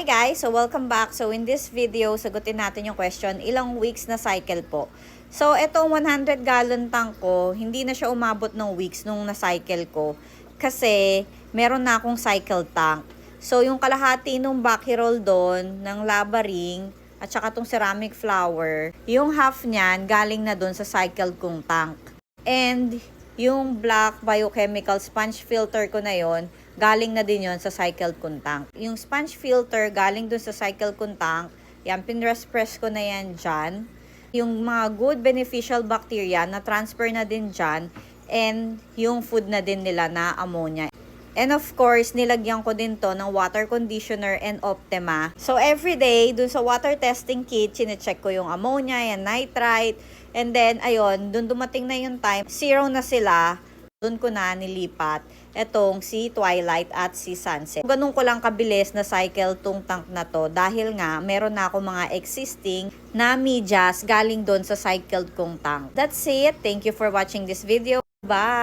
guys! So welcome back. So in this video, sagutin natin yung question, ilang weeks na cycle po? So itong 100 gallon tank ko, hindi na siya umabot ng weeks nung na-cycle ko. Kasi meron na akong cycle tank. So yung kalahati nung bucky roll doon, ng lava ring, at saka tong ceramic flower, yung half niyan galing na doon sa cycle kong tank. And yung black biochemical sponge filter ko na yon, galing na din yon sa cycle kong tank. Yung sponge filter galing dun sa cycle kong tank, yan, pinress-press ko na yan dyan. Yung mga good beneficial bacteria na transfer na din dyan, and yung food na din nila na ammonia. And of course, nilagyan ko din to ng water conditioner and Optima. So everyday, dun sa water testing kit, chinecheck ko yung ammonia and nitrite. And then, ayun, dun dumating na yung time, 0 na sila. Doon ko na nilipat etong si Twilight at si Sunset. Ganun ko lang kabilis na cycle tong tank na to dahil nga meron na ako mga existing na medyas galing doon sa cycled kong tank. That's it. Thank you for watching this video. Bye!